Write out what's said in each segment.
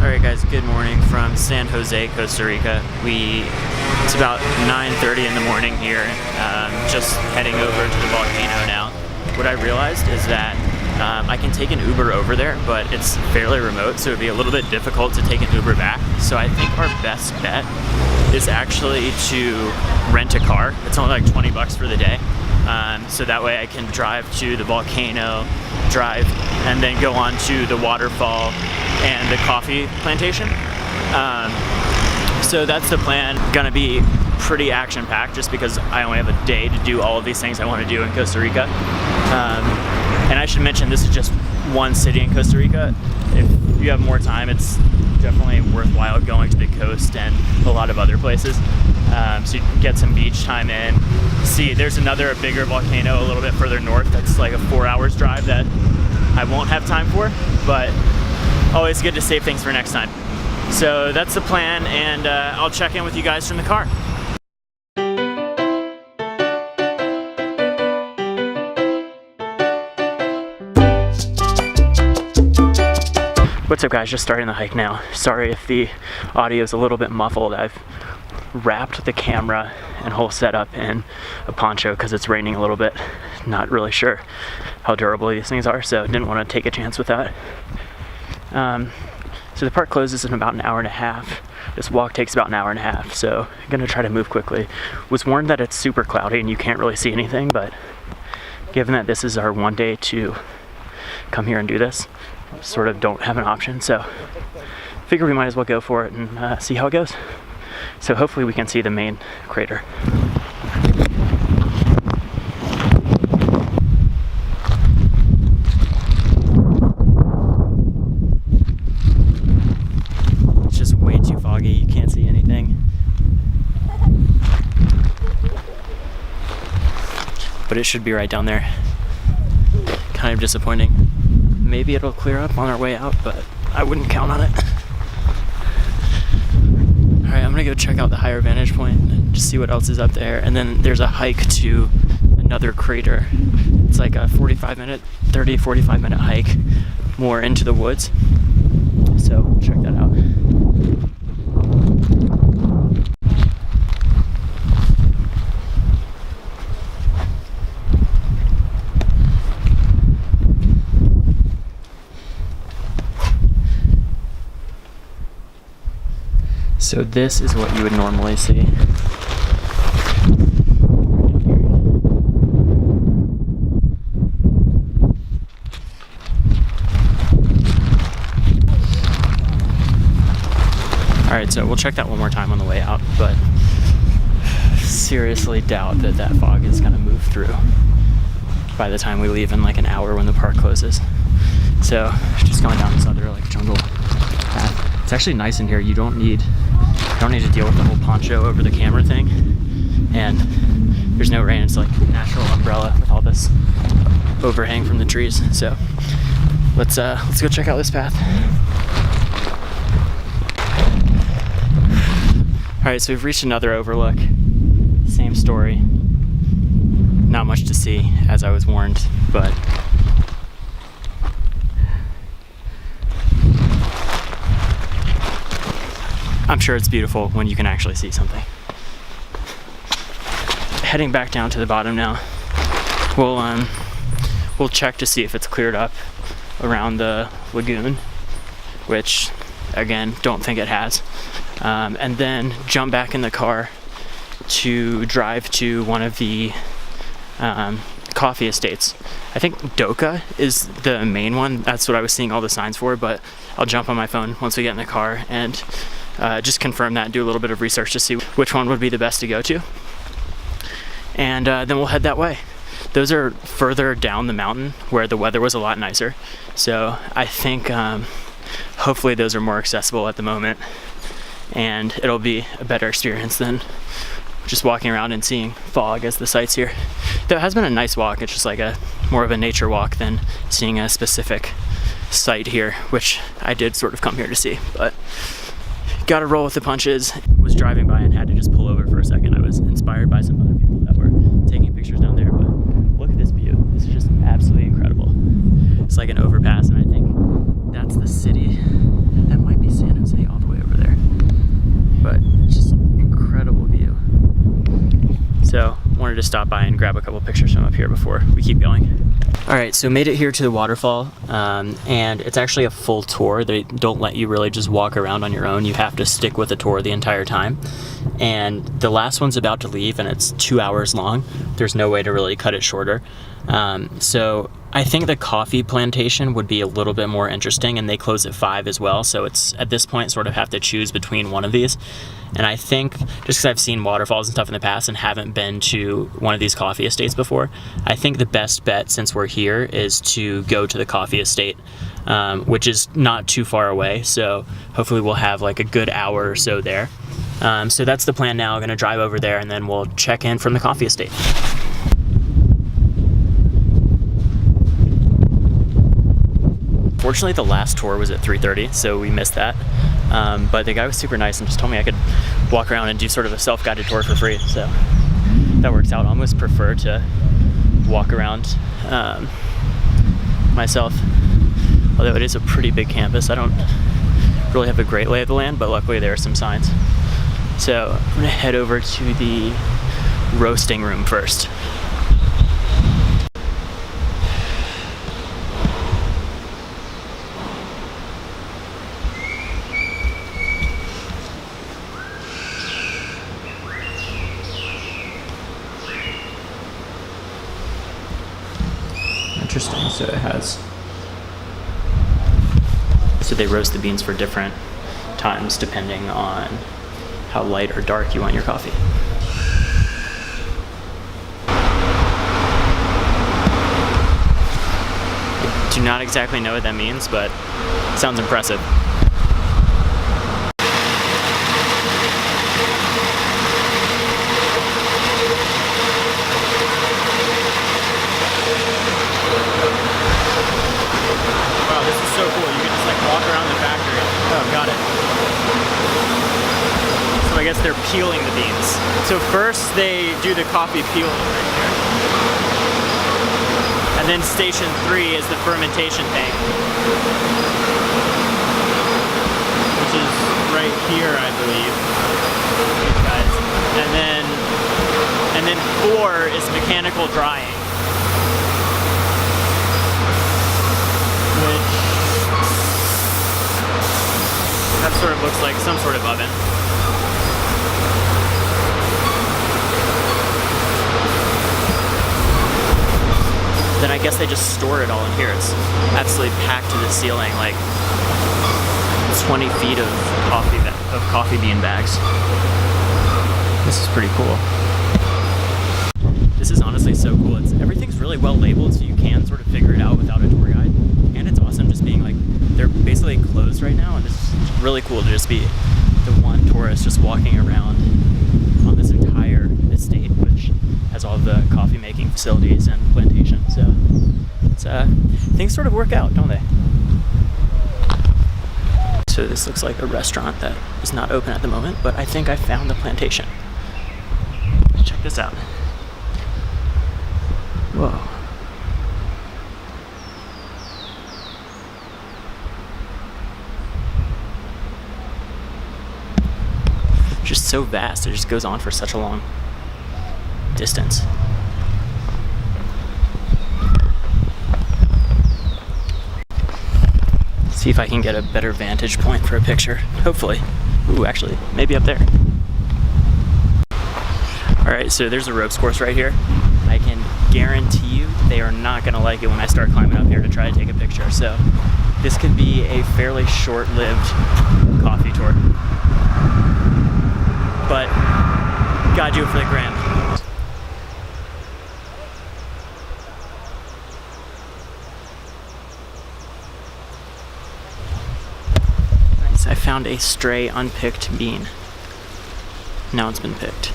Alright guys, good morning from San Jose, Costa Rica. It's about 9:30 in the morning here, just heading over to the volcano now. What I realized is that I can take an Uber over there, but it's fairly remote, so it would be a little bit difficult to take an Uber back. So I think our best bet is actually to rent a car. It's only like 20 bucks for the day. So that way I can drive to the volcano, and then go on to the waterfall and the coffee plantation. So that's the plan. Gonna be pretty action-packed just because I only have a day to do all of these things I want to do in Costa Rica. And I should mention this is just one city in Costa Rica. If you have more time, it's definitely worthwhile going to the coast and a lot of other places. So you can get some beach time in. See, there's another bigger volcano a little bit further north that's like a 4 hours drive that I won't have time for, but always good to save things for next time. So that's the plan, and I'll check in with you guys from the car. What's up guys, just starting the hike now. Sorry if the audio is a little bit muffled. I've wrapped the camera and whole setup in a poncho because it's raining a little bit. Not really sure how durable these things are, so didn't want to take a chance with that. So the park closes in about an hour and a half. This walk takes about an hour and a half, so I'm gonna try to move quickly. Was warned that it's super cloudy and you can't really see anything, but given that this is our one day to come here and do this, sort of don't have an option, so figure we might as well go for it and see how it goes. So hopefully we can see the main crater. It's just way too foggy, you can't see anything. But it should be right down there. Kind of disappointing. Maybe it'll clear up on our way out, but I wouldn't count on it. Alright, I'm gonna go check out the higher vantage point and just see what else is up there. And then there's a hike to another crater. It's like a 45 minute hike more into the woods. So we'll check that out. So this is what you would normally see. Alright, so we'll check that one more time on the way out, but seriously doubt that that fog is going to move through by the time we leave in like an hour when the park closes. So just going down this other like jungle path. It's actually nice in here. You don't need to deal with the whole poncho over the camera thing, and there's no rain. It's like natural umbrella with all this overhang from the trees. So let's go check out this path. All right, so we've reached another overlook. Same story. Not much to see, as I was warned, but I'm sure it's beautiful when you can actually see something. Heading back down to the bottom now. We'll check to see if it's cleared up around the lagoon, which again, don't think it has. And then jump back in the car to drive to one of the coffee estates. I think Doka is the main one. That's what I was seeing all the signs for, but I'll jump on my phone once we get in the car and just confirm that and do a little bit of research to see which one would be the best to go to. And then we'll head that way. Those are further down the mountain where the weather was a lot nicer. So I think hopefully those are more accessible at the moment, and it'll be a better experience than just walking around and seeing fog as the sights here. Though it has been a nice walk. It's just like more of a nature walk than seeing a specific site here, which I did sort of come here to see, but gotta roll with the punches. Was driving by and had to just pull over for a second. I was inspired by some other people that were taking pictures down there, but look at this view. This is just absolutely incredible. It's like an overpass, and I think that's the city. That might be San Jose. wanted to stop by and grab a couple pictures from up here before we keep going. All right, so made it here to the waterfall, and it's actually a full tour. They don't let you really just walk around on your own. You have to stick with the tour the entire time. And the last one's about to leave, and it's 2 hours long. There's no way to really cut it shorter. So I think the coffee plantation would be a little bit more interesting, and they close at 5 as well. So it's at this point sort of have to choose between one of these. And I think just because I've seen waterfalls and stuff in the past and haven't been to one of these coffee estates before, I think the best bet since we're here is to go to the coffee estate, which is not too far away. So hopefully we'll have like a good hour or so there. So that's the plan now. I'm gonna drive over there and then we'll check in from the coffee estate. Fortunately, the last tour was at 3:30, so we missed that. But the guy was super nice and just told me I could walk around and do sort of a self-guided tour for free. So that works out. I almost prefer to walk around myself, although it is a pretty big campus. I don't really have a great lay of the land, but luckily there are some signs. So I'm gonna head over to the roasting room first. Interesting, so it has, so they roast the beans for different times depending on how light or dark you want your coffee. I do not exactly know what that means, but it sounds impressive. So cool, you can just like walk around the factory. Oh, got it. So I guess they're peeling the beans. So first they do the coffee peeling right here. And then station 3 is the fermentation tank, which is right here, I believe. Guys. And then 4 is mechanical drying. That sort of looks like some sort of oven. Then I guess they just store it all in here. It's absolutely packed to the ceiling, like 20 feet of coffee bean bags. This is pretty cool. This is honestly so cool. Everything's really well labeled, so you can sort of figure it out without a tour guide. And it's awesome just being like, they're basically closed right now, and it's really cool to just be the one tourist just walking around on this entire estate, which has all the coffee making facilities and plantation. So it's, things sort of work out, don't they? So this looks like a restaurant that is not open at the moment, but I think I found the plantation. Check this out. Whoa. Just so vast, it just goes on for such a long distance. See if I can get a better vantage point for a picture, hopefully. Ooh, actually, maybe up there. All right, so there's a ropes course right here. I can guarantee you they are not gonna like it when I start climbing up here to try to take a picture. So this could be a fairly short-lived coffee tour. But gotta do it for the gram. Nice, I found a stray unpicked bean. Now it's been picked.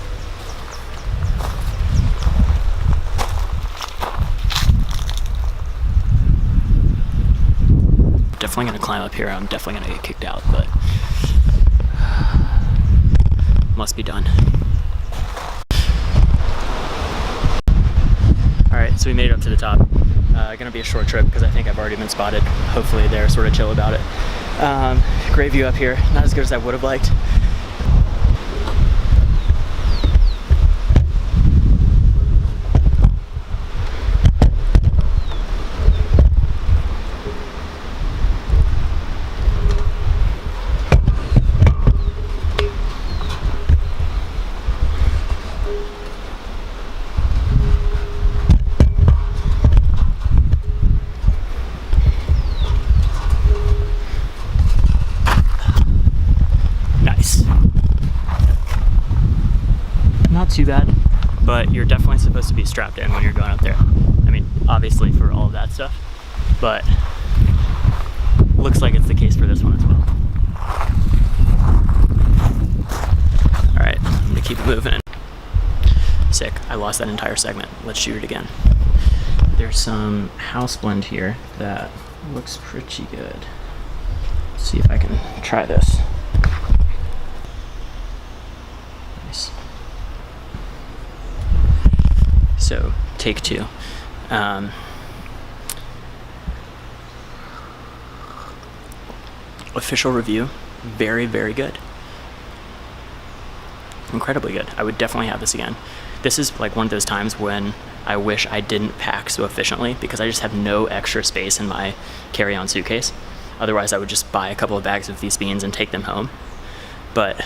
Definitely gonna climb up here. I'm definitely gonna get kicked out, but must be done. Alright, so we made it up to the top. Gonna be a short trip because I think I've already been spotted. Hopefully they're sort of chill about it. Great view up here. Not as good as I would have liked. not too bad, but you're definitely supposed to be strapped in when you're going up there. I mean, obviously for all of that stuff, but looks like it's the case for this one as well. All right, I'm gonna keep moving. Sick, I lost that entire segment. Let's shoot it again. There's some house blend here that looks pretty good. Let's see if I can try this. Nice. So, take two. Official review, very, very good. Incredibly good. I would definitely have this again. This is like one of those times when I wish I didn't pack so efficiently because I just have no extra space in my carry-on suitcase. Otherwise, I would just buy a couple of bags of these beans and take them home. But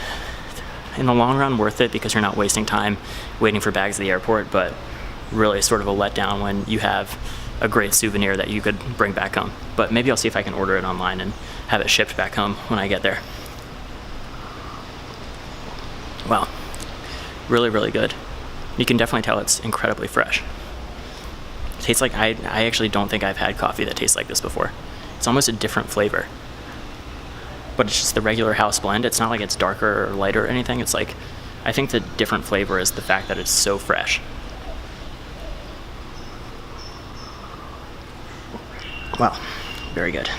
in the long run, worth it because you're not wasting time waiting for bags at the airport, but really sort of a letdown when you have a great souvenir that you could bring back home. But maybe I'll see if I can order it online and have it shipped back home when I get there. Wow, really, really good. You can definitely tell it's incredibly fresh. It tastes like, I actually don't think I've had coffee that tastes like this before. It's almost a different flavor. But it's just the regular house blend. It's not like it's darker or lighter or anything. It's like, I think the different flavor is the fact that it's so fresh. Wow, very good.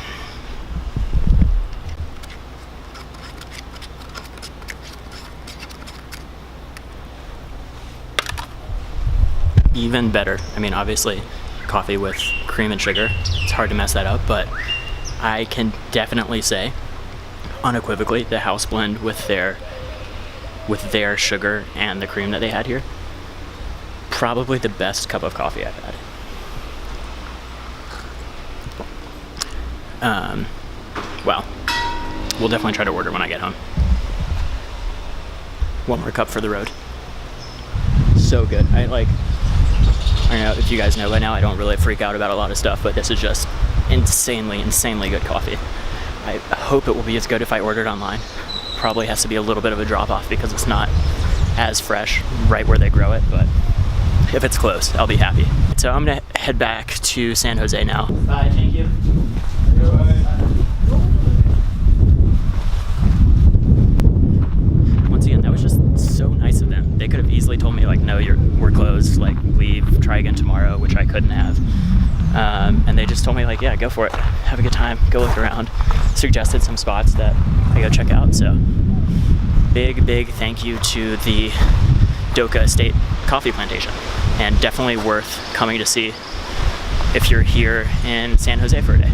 Even better. I mean, obviously, coffee with cream and sugar, it's hard to mess that up, but I can definitely say, unequivocally, the house blend with their sugar and the cream that they had here, probably the best cup of coffee I've had. Well, we'll definitely try to order when I get home. One more cup for the road. So good. I don't know if you guys know by now, I don't really freak out about a lot of stuff, but this is just insanely good coffee. I hope it will be as good if I order it online. Probably has to be a little bit of a drop off because it's not as fresh right where they grow it, but if it's close, I'll be happy. So I'm gonna head back to San Jose now. Bye, thank you. Once again, that was just so nice of them. They could have easily told me like, no, we're closed, like leave, try again tomorrow, which I couldn't have. And they just told me like, yeah, go for it, have a good time, go look around. Suggested some spots that I go check out. So big thank you to the Doka Estate Coffee Plantation, and definitely worth coming to see if you're here in San Jose for a day.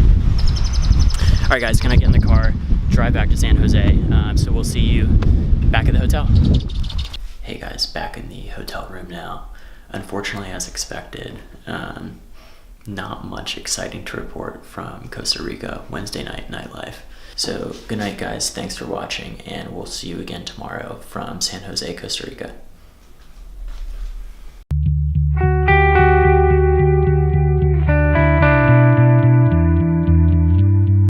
All right, guys, gonna get in the car, drive back to San Jose. So we'll see you back at the hotel. Hey guys, back in the hotel room now. Unfortunately, as expected, not much exciting to report from Costa Rica Wednesday night nightlife. So good night, guys. Thanks for watching, and we'll see you again tomorrow from San Jose, Costa Rica.